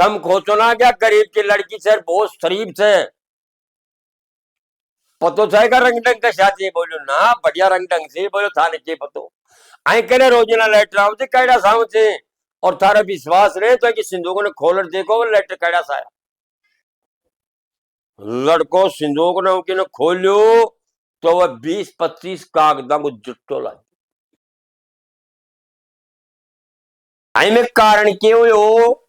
थम खोचो ना क्या गरीब की लड़की से बहुत शरीफ से पतो जाएगा रंग ढंग का शादी बोलो ना बढ़िया रंग ढंग से बोलो थाने के पतो आई करे रोजना लेटर आओ कैडा साऊ से और थारा विश्वास रहे तो कि सिंधुक ने खोलर देखो वो लेटर कैडा सा लड़को सिंधुक ने उनकी ने खोलियो तो वह 20-25 कागजा को जुट्टो ला आई में कारण क्यों हो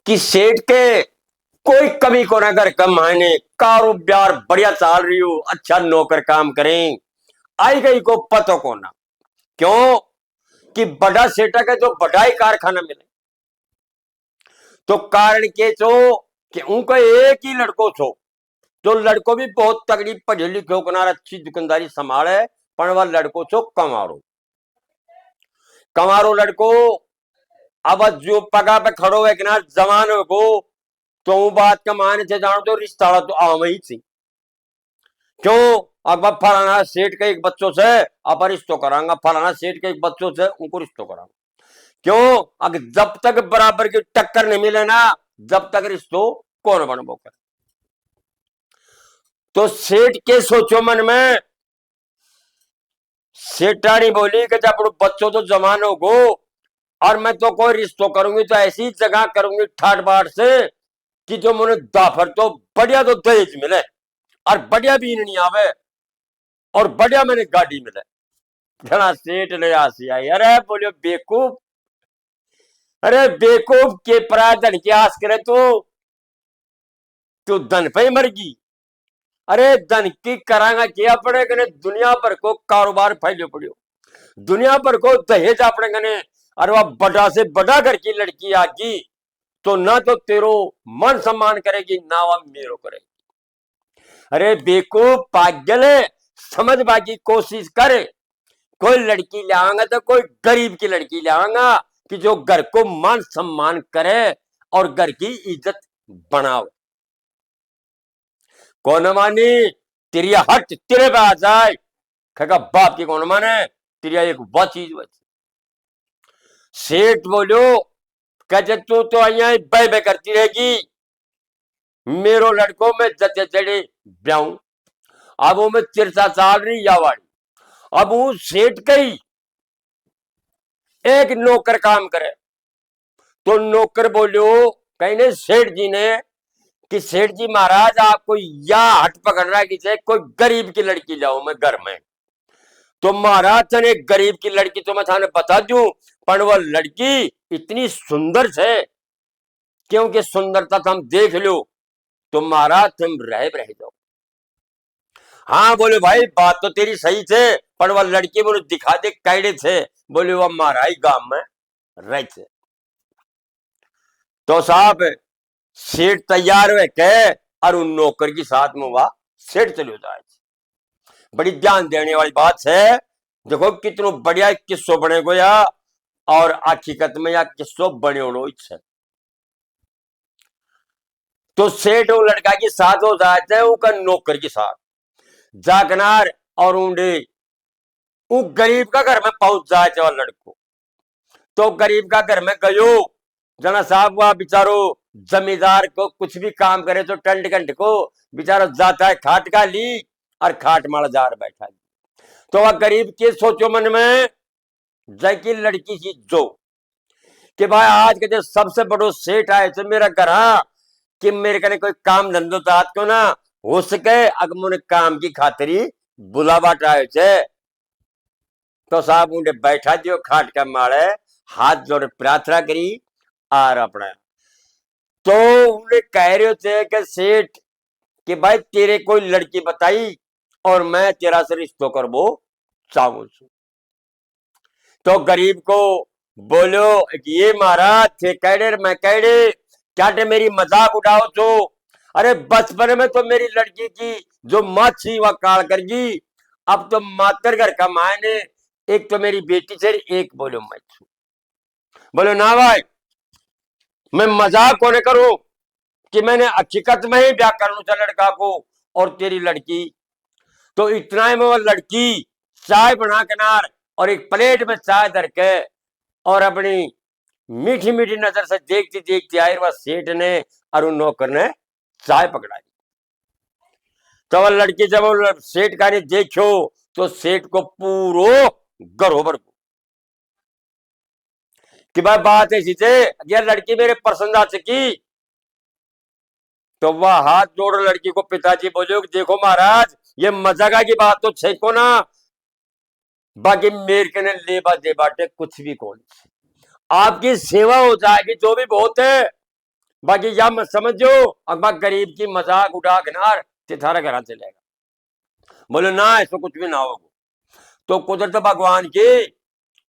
कि सेठ के कोई कमी को ना कर कम आने कारोबार बढ़िया चाल रही हो अच्छा नौकर काम करें आई गई को पतो को ना क्यों कि बड़ा सेठा का जो बड़ा ही कारखाना मिले तो कारण के छो कि उनको एक ही लड़को छो तो लड़को भी बहुत तगड़ी पढ़े लिखे किनार अच्छी दुकानदारी संभाले पर वह लड़को छो कमारो कमारो लड़को अब जो पगा पे खड़ो है किनार जवान को तो बात का मान से जानो तो रिश्ता तो आम ही थी क्यों अब फलाना सेठ के एक बच्चों से अब रिश्तो करांगा फलाना सेठ के एक बच्चों से उनको रिश्तो करांगा क्यों अगर जब तक बराबर की टक्कर नहीं मिले ना जब तक रिश्तो कौन बनबो कर तो सेठ के सोचो मन में सेठानी बोली कि जब बच्चों तो जवान हो गो और मैं तो कोई रिश्तो करूंगी तो ऐसी जगह करूंगी ठाट बाट से कि जो मुझे दाफर तो बढ़िया तो दहेज मिले और बढ़िया भी नहीं आवे और बढ़िया मैंने गाड़ी मिले घना सेठ ले आसी आई अरे बोलियो बेकूफ अरे बेकूफ के परा धन की आस करे तू धन पे ही मरगी अरे धन की करांगा किया पड़े कने दुनिया भर को कारोबार फैलो पड़ियो दुनिया भर को दहेज अपने कने और वह बड़ा से बड़ा घर की लड़की आगी तो ना तो तेरो मन सम्मान करेगी ना वह मेरो करेगी अरे बेकूफ पागल है समझ बाकी कोशिश करे कोई लड़की ले आऊंगा तो कोई गरीब की लड़की ले आऊंगा कि जो घर को मान सम्मान करे और घर की इज्जत बनाओ कौन मानी तेरी हट तेरे पे आ जाए खगा बाप की कौन माने तेरी एक वह चीज बची सेठ बोलो कहते तू तो अहिया बह बह करती रहेगी मेरो लड़को में जते जड़े ब्याऊं अब वो में तिरसा साल रही या वाली अब वो सेठ कही एक नौकर काम करे तो नौकर बोलो कहने सेठ जी ने कि सेठ जी महाराज आपको या हट पकड़ रहा है कि कोई गरीब की लड़की लाओ मैं घर में तो महाराज तने गरीब की लड़की तो मैं थाने बता दूं पर वह लड़की इतनी सुंदर है क्योंकि सुंदरता तो हम देख लो तो महाराज तुम रह जाओ हाँ बोले भाई बात तो तेरी सही थे पर वह लड़की बोले दिखा दे कैडे थे बोले वह महाराज गांव में रह थे तो साहब सेठ तैयार हुए कह और उन नौकर की साथ में वह सेठ चले जाए बड़ी ध्यान देने वाली बात है देखो कितनो बढ़िया किस्सो बने गो या और हकीकत में या किस्सो बने उड़ो इच्छा तो सेठ वो लड़का के साथ हो जाते हैं उनका नौकर के साथ जागनार और ऊंडे वो गरीब का घर में पहुंच जाए और लड़को तो गरीब का घर में गयो जना साहब वह बेचारो जमींदार को कुछ भी काम करे तो टंड कंड को बेचारा जाता है खाट का ली और खाट माला जार बैठा तो वह गरीब के सोचो मन में जैकी लड़की की जो कि भाई आज के जो सबसे बड़ो सेठ आए थे मेरा घर कि मेरे कने कोई काम धंधो तो हाथ को ना हो सके अगर मुझे काम की खातरी बुलावा आए थे तो साहब उन्हें बैठा दियो खाट का मारे हाथ जोड़े प्रार्थना करी और अपना तो उन्हें कह रहे थे कि सेठ कि भाई तेरे कोई लड़की बताई और मैं तेरा से रिश्तो करबो चाहूं तो गरीब को बोलो ये महाराज थे कैडे मैं कैडे क्या मेरी मजाक उड़ाओ तो अरे बचपन में तो मेरी लड़की की जो माँ थी वह काल करगी अब तो मातर घर का मायने एक तो मेरी बेटी से एक बोलो मैं छू बोलो ना भाई मैं मजाक कोने करूं कि मैंने हकीकत में ही ब्याह कर लू था लड़का को और तेरी लड़की तो इतना ही में वो लड़की चाय बना के नार और एक प्लेट में चाय धर के और अपनी मीठी मीठी नजर से देखती देखती आई, वह सेठ ने और उन नौकर ने चाय पकड़ा दी। तो वह लड़की जब सेठ का ने देखो तो सेठ को पूरो गरोबर को कि भाई बात ऐसी थे, यह लड़की मेरे पसंद आ सकी। तो वह हाथ जोड़ लड़की को पिताजी बोले, देखो महाराज ये मजाक की बात तो छे को ना, बाकी मेरे के ने लेबा दे बाटे कुछ भी कौन, आपकी सेवा हो जाएगी जो भी बहुत है, बाकी या मत समझो अकबर गरीब की मजाक उड़ा किनार थारा घर चलेगा। बोले ना ऐसा कुछ भी ना होगा। तो कुदरत भगवान की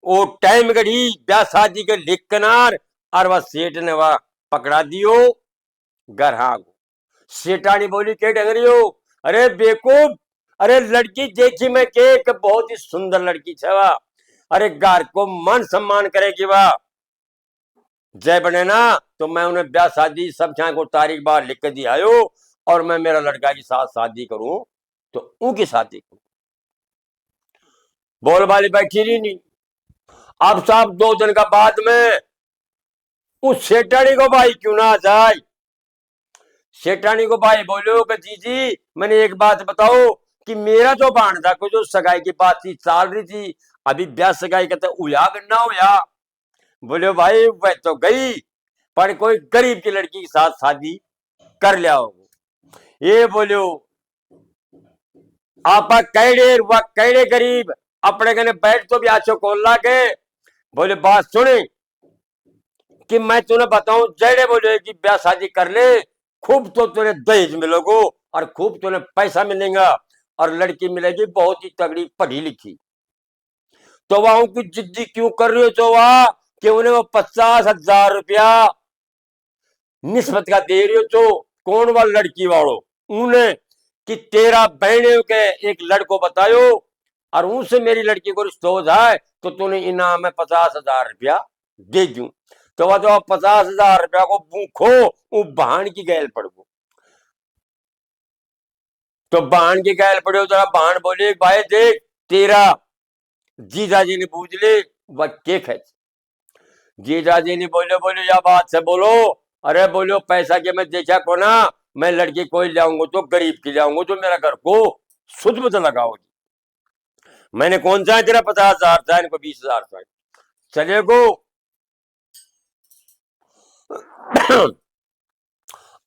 वो टाइम घड़ी ब्याह शादी के लिख किनार और वह सेठ ने वह पकड़ा दियो घर। हाँ सेठानी बोली के डंगरी हो, अरे बेकूफ, अरे लड़की देखी मैं के बहुत ही सुंदर लड़की छवा, अरे घर को मान सम्मान करेगी वाह जय बने ना, तो मैं उन्हें ब्याह शादी सब छाए को तारीख बार लिख के दिया आयो और मैं मेरा लड़का की साथ शादी करूं तो उनकी शादी करूं। बोल वाली बैठी रही नहीं। अब साहब 2 दिन का बाद में उस सेठानी को भाई क्यों ना जाए। सेठानी को भाई बोलो कि जी मैंने एक बात बताओ कि मेरा जो भांजा को जो सगाई की बात थी चाल रही थी, अभी ब्याह सगाई कहते उया करना होया। बोले भाई वह तो गई पर कोई गरीब की लड़की के साथ शादी कर लिया होगा। ये बोलो आप कैडे गरीब अपने कने बैठ तो भी आछो खोल ला के। बोले बात सुने कि मैं तुम्हें बताऊं, जड़े बोले कि ब्याह शादी कर ले, खूब तो तुम्हें दहेज मिलोगो और खूब तुम्हें पैसा मिलेगा और लड़की मिलेगी बहुत ही तगड़ी पढ़ी लिखी। तो वहां की जिद्दी क्यों कर रही हो, तो वह कि उन्हें वो 50,000 रुपया निस्बत का दे रही हो। तो कौन वाला लड़की वालों उन्हें कि तेरा बहने के एक लड़को बतायो और उनसे मेरी लड़की को रिश्ता हो जाए तो तूने इनाम में 50,000 रुपया दे दूं। तो वह तो 50,000 रुपया को भूखो वो बहन की गैल पड़ गो। तो बहन की गैल पड़े तो बहन बोले भाई देख तेरा जीजा जी ने पूछ ले वह के खेच। जीजा जी ने बोले बोले या बात से बोलो, अरे बोलो पैसा के मैं देखा को ना, मैं लड़की कोई लाऊंगा तो गरीब की लाऊंगा जो मेरा घर को शुद्ध बुद्ध लगाओगी। मैंने कौन सा तेरा 50,000 था, इनको 20,000 था चले गो।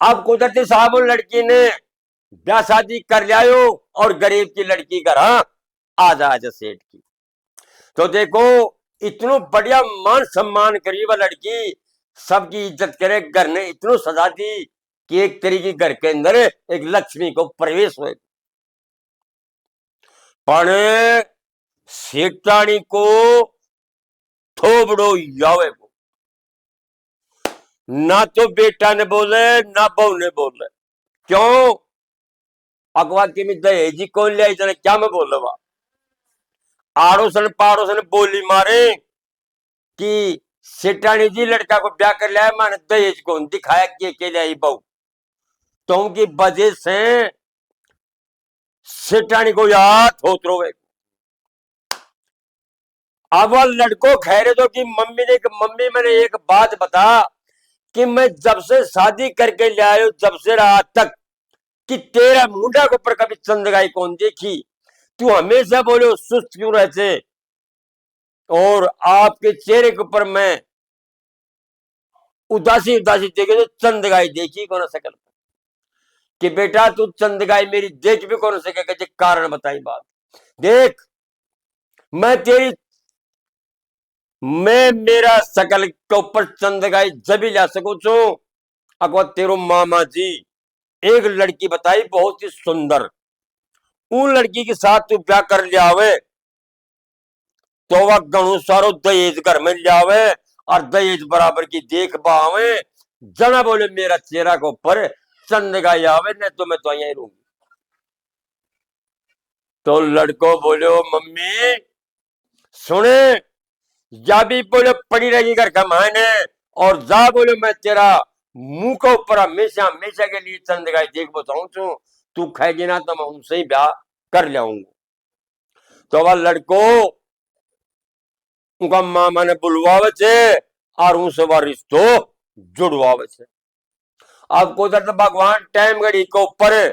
अब कुदरती साहब लड़की ने ब्याह शादी कर लिया और गरीब की लड़की घर आ जा सेठ की। तो देखो इतनो बढ़िया मान सम्मान करी वह लड़की, सबकी इज्जत करे, घर ने इतनो सजा दी कि एक तरीके घर के अंदर एक लक्ष्मी को प्रवेश हुए। पण सेठानी को थोबड़ो यावे को ना तो बेटा ने बोले ना बहू ने बोले। क्यों अगवा की में दहेजी कौन ले आई, क्या मैं बोल रहा आड़ोसन पाड़ोसन बोली मारे कि सेठानी जी लड़का को ब्याह कर लिया मैंने दहेज कौन दिखाया के ले आई बहू। तो उनकी वजह से सेठानी को याद होत रोवे। अब वह लड़को खैरे तो कि मम्मी मैंने एक बात बता कि मैं जब से शादी करके ले आयो जब से रात तक कि तेरा मुंडा के ऊपर कभी चंदगाई कौन देखी, तू हमेशा बोलो सुस्त क्यों रहते और आपके चेहरे के ऊपर मैं उदासी उदासी देखे तो चंदगाई देखी कौन सकल कि बेटा तू चंदगाई मेरी देख भी कौन सकेगा, कारण बताई बात देख मैं मेरा सकल के ऊपर चंदगाई जब ही ला सकू छू अगवा तेरो मामा जी एक लड़की बताई बहुत ही सुंदर, उन लड़की के साथ तू ब्याह कर लिया तो वह घणु सारो दहेज घर में लियावे और दहेज बराबर की देख पावे। जना बोले मेरा चेहरा को ऊपर चंदगाई आवे नहीं तो मैं तो यही रहूंगी। तो लड़को बोले मम्मी सुने या भी बोले पड़ी रहेगी घर का मायने और जा बोले मैं तेरा मुंह के ऊपर हमेशा हमेशा के लिए चंदगाई देख बताऊं छू, तू खाएगी ना तो मैं उनसे ही ब्याह कर लियाऊंगा। तो वह लड़को उनका मामा ने बुलवावे छे और उनसे वह रिश्तो जुड़वावे से। अब को तो भगवान टाइम घड़ी के ऊपर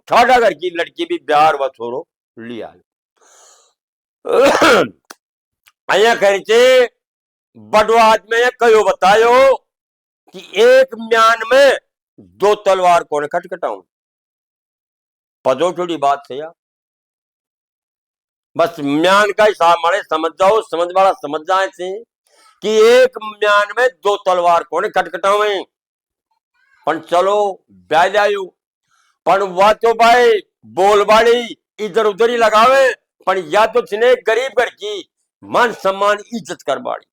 ठाडा घर की लड़की भी बिहार व छोड़ो लिया अया खर्चे बड़ो आदमी कहो बतायो कि एक म्यान में दो तलवार कौन खटखटाऊं। पदों की बात है यार, बस म्यान का हिसाब मारे समझ जाओ, समझ वाला समझ जाए थे कि एक म्यान में दो तलवार कौन खटखटावे। पण चलो ब्याह जायु पण वह तो भाई बोलबाड़ी इधर उधर ही लगावे, पण या तो छिने गरीब घर की मान सम्मान इज्जत कर बाड़ी।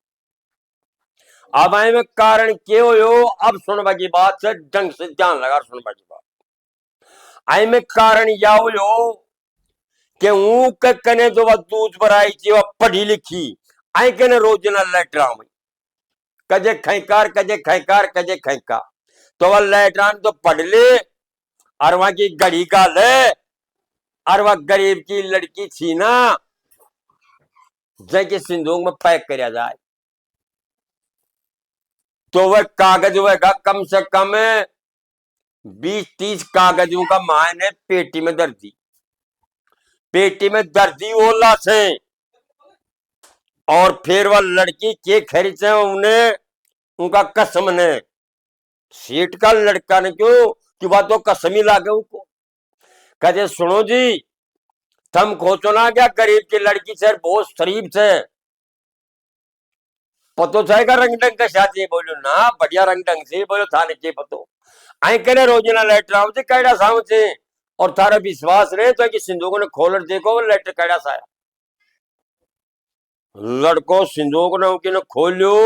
अब आए में कारण क्यों हो, अब सुनवा की बात से ढंग से ध्यान लगा सुनवा की बात। आई में कारण या हो कि ऊक कने जो वह दूध भराई थी वह पढ़ी लिखी आई कने रोजना लेटराम कजे खैकार कजे खैकार कजे खैका तो वह लेटराम तो पढ़ ले और वहां की गड़ी का ले और वह गरीब की लड़की थी ना जैसे सिंदूक में पैक कराया जाए तो वह कागज होगा कम से कम 20-30 कागजों का मायने पेटी में दर दी, पेटी में दर दी ओला से। और फिर वह लड़की के खरीचे उन्हें उनका कसम ने सीट का लड़का ने क्यों कि वह तो कसम ही लागे उनको कहते सुनो जी थम खोचो ना क्या गरीब की लड़की से बहुत शरीफ से पतो छेगा रंग ढंग का शादी बोलो ना बढ़िया रंग ढंग से बोलो थाने के पतो आई करे रोजना लेटर आओ कैडा साव से और थारा विश्वास रहे तो कि सिंधुक ने खोल देखो लेटर कैडा सा आया। लड़को सिंधुक ने उनकी ने खोलियो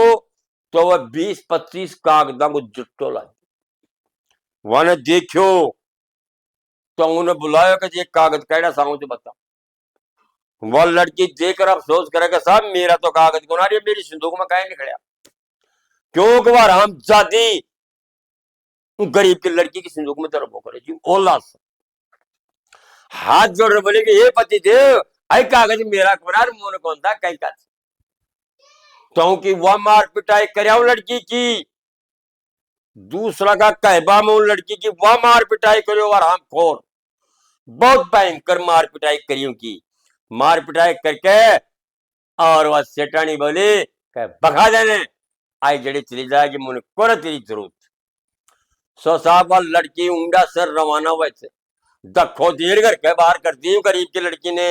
तो वह 20-25 कागजा को जुट्टो लाई वन देखियो तो उन्हें बुलाया कि ये कागज कैडा साव से बता। वह लड़की देखकर अफसोस करेगा साहब मेरा तो कागज गुना रही मेरी सिंधुक में कहीं निकलिया क्योंकि वह राम जादी गरीब की लड़की की सिंधुक में तरफ करे जी ओला से हाथ जोड़ बोले कि ये पति देव आई कागज मेरा कुनार मोन कौन था कहीं का तो कि वह मार पिटाई कर लड़की की दूसरा का कहबा में लड़की की वह मार पिटाई करो और हम खोर बहुत भयंकर मार पिटाई करियो की मार पिटाई करके और वह सेठानी बोली बखा देने आई जड़ी चली जाएगी मुझे कौन तेरी जरूरत। सो साहब वह लड़की ऊंडा सर रवाना हुए थे दखो देर घर के बाहर कर दी गरीब की लड़की ने।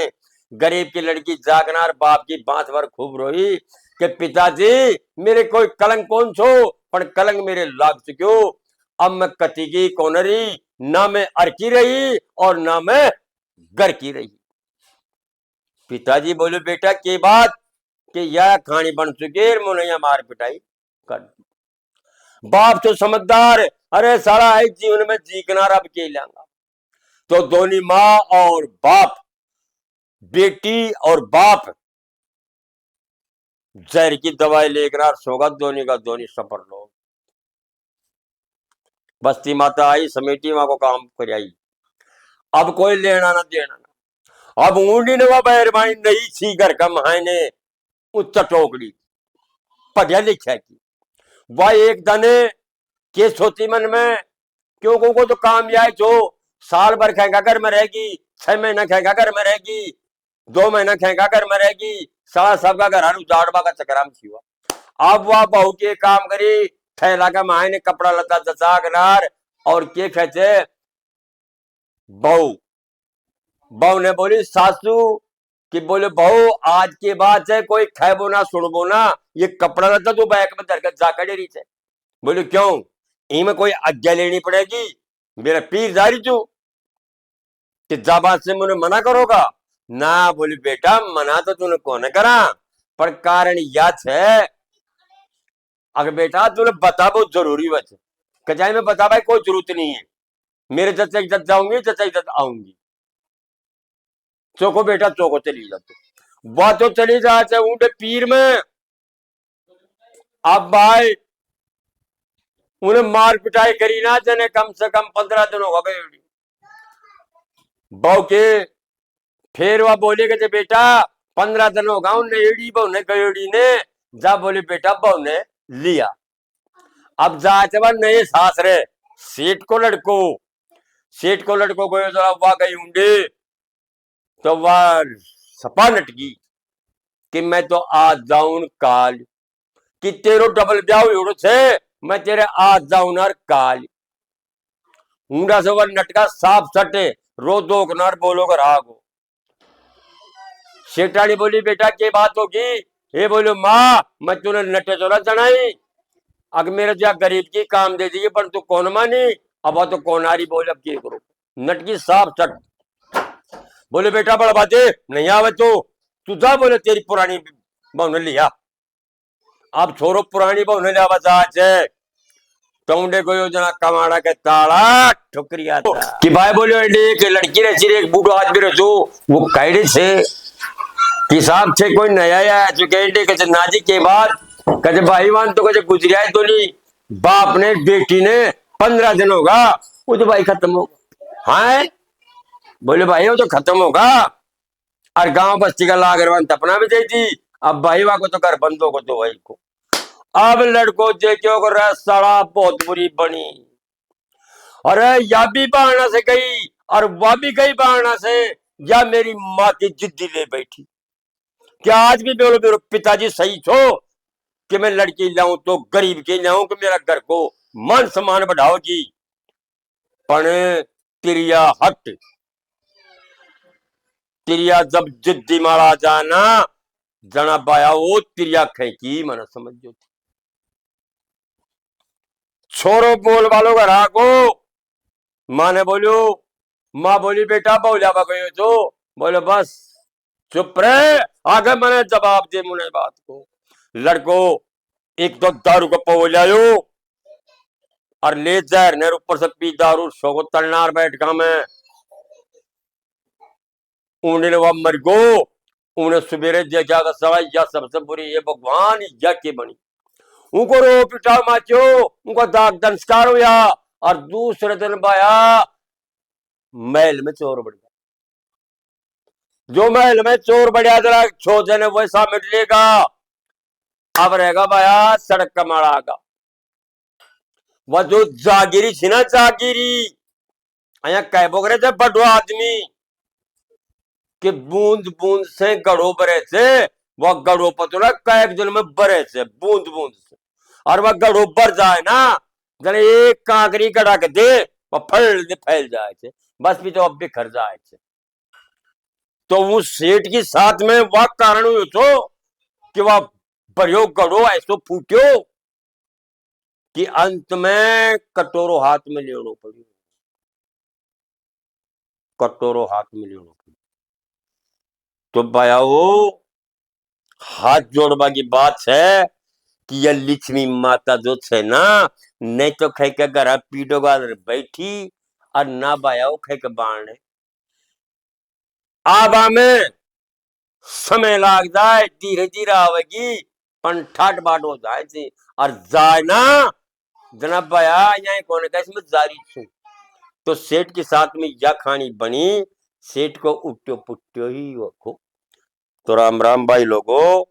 गरीब की लड़की जागनार बाप की बात भर खूब रोई कि पिताजी मेरे कोई कलंक कौन छो पर कलंक मेरे लाग चुक्यो अब मैं कति की कोनरी ना मैं अर की रही और ना मैं घर की रही। पिताजी बोले बेटा की बात कि यह खानी बन चुकी मुनैया मार पिटाई कर। बाप तो समझदार अरे सारा है जीवन में जीकना अब के लाऊंगा तो दोनों माँ और बाप बेटी और बाप जहर की दवाई लेकर सोगा दोनों का दोनों सफर लो। बस्ती माता आई समेटी माँ को काम कर आई अब कोई लेना ना देना ना अब ऊंडी ने वह मेहरबानी नहीं थी घर का मायने उच्च टोकरी पढ़िया लिखा की वह एक दने के सोती मन में क्यों को तो काम आए जो साल भर खेगा घर में रहेगी 6 महीना खेगा घर में रहेगी 2 महीना खेगा घर में रहेगी सारा सबका घर उजाड़वा का चक्राम हुआ। अब वह बहू के काम करी थैला का माए ने कपड़ा लता जचा गनार और के खेचे बहू बहू ने बोली सासू कि बोले बहू आज के बाद से कोई खेबो ना सुनबो ना ये कपड़ा लता तू बैग में धरकर जाकर डेरी से। बोले क्यों इनमें कोई आज्ञा लेनी पड़ेगी मेरा पीर जारी तू कि जाबाज से मुझे मना करोगा ना। बोली बेटा मना तो तूने कौन करा पर कारण याद है अगर बेटा तूने बता बहुत जरूरी बच कजाई में बता भाई कोई जरूरत नहीं है मेरे जच्चे इज्जत जाऊंगी जच्चे इज्जत आऊंगी चौको बेटा चौको चली जाते वह तो चली जाते ऊंटे पीर में। अब भाई उन्हें मार पिटाई करी ना जने कम से कम 15 दिन हो गए बहू के फिर वह बोले कि बेटा 15 दिन होगा नेड़ी बहू ने गयोड़ी ने जा बोले बेटा बहू ने लिया। अब जाते वह नए सासरे सेठ को लड़को को जरा वाह गई उंडे तो वह सपा नटकी कि मैं तो आज जाऊं काल कि तेरो डबल ब्याह एवढो छे मैं तेरे आज जाऊं काल ऊंडा से वह नटका साफ सटे रो दो कनार बोलो कर आगो। सेठानी बोली बेटा क्या बात होगी? ये बोलो माँ मैं तूने नटे तो ना जनाई अगर मेरे जा गरीब की काम दे दी पर तू कौन मानी अब तो कौन आ रही बोल अब क्या करो। नटकी साफ सट बोले बेटा बड़ा बाते नहीं आवे तो तू जा बोले तेरी पुरानी बहु लिया अब छोरो पुरानी बहु लिया बचा टोंडे को योजना कमाड़ा के ताला ठुकरिया था कि भाई बोलो एक लड़की रही एक बूढ़ो आदमी रहो वो कैडे से हिसाब से कोई नया या चुके कहे नाजी के बाद कहे भाई वन तो कहे गुजरिया तो नहीं बाप ने बेटी ने 15 दिन होगा वो तो भाई खत्म होगा। हाँ बोले भाई वो तो खत्म होगा और गांव बस्ती का लागरवान तपना भी दे दी अब भाई वहां को तो घर बंद होगा तो भाई को अब लड़को देखो सड़ा बहुत बुरी बनी अरे या भी बहाना से गई और वह भी गई बहाना से या मेरी माँ की जिद्दी ले बैठी क्या आज भी बोलो मेरे पिताजी सही छो कि मैं लड़की लाऊं तो गरीब की लाऊं कि मेरा घर को मान सम्मान बढ़ाओगी पण तिरिया हट तिरिया जब जिद्दी मारा जाना जना बाया वो तिरिया खेकी मन समझो छोरो बोल वालों का राखो माँ ने बोलो माँ बोली बेटा बोलिया गयो तो बोले बस चुप रहे आगे मैंने जवाब दे मुने बात को लड़को एक तो दारू का पो लायो और ले जहर ने ऊपर से पी दारू सो तलनार बैठ का में उन्हें वह मर गो उन्हें सवेरे देखा सवाई या सबसे बुरी ये भगवान या के बनी उनको रो पिटा माचो उनको दाग संस्कार हुआ और दूसरे दिन बाया महल में चोर बढ़ गया जो महल में चोर बढ़िया जरा छोटे ने वैसा मिट लेगा अब रहेगा बाया सड़क का माड़ा का वह जो जागिरी थी ना जागिरी अया कह बोगरे थे बड़ो आदमी कि बूंद बूंद से गढ़ो भरे थे वह गढ़ो पतोला कैक दिन में भरे थे बूंद बूंद से और वह गढ़ो भर जाए ना जने एक कांकरी गड़ा के दे वह फैल जाए थे बस भी तो अब बिखर जाए थे तो वो सेठ की साथ में वह कारण हुई तो कि वह भरियो गढ़ो ऐसो फूट्यो कि अंत में कटोरो हाथ में लेनो पड़ो कटोरो हाथ में लेनो पड़ो तो भाया वो हाथ जोड़वा की बात है कि यह लक्ष्मी माता जो है ना नहीं तो खाई के घर पीडो गाल बैठी और ना भाया वो खाई के बाण आबा में समय लाग जाए धीरे धीरे आवेगी पण ठाट बाट हो जाए थी और जाए ना जनाब भाया यहाँ कौन है इसमें जारी छू तो सेठ के साथ में यह खानी बनी सेठ को उट्टो पुट्टो ही वो तो राम राम भाई लोगों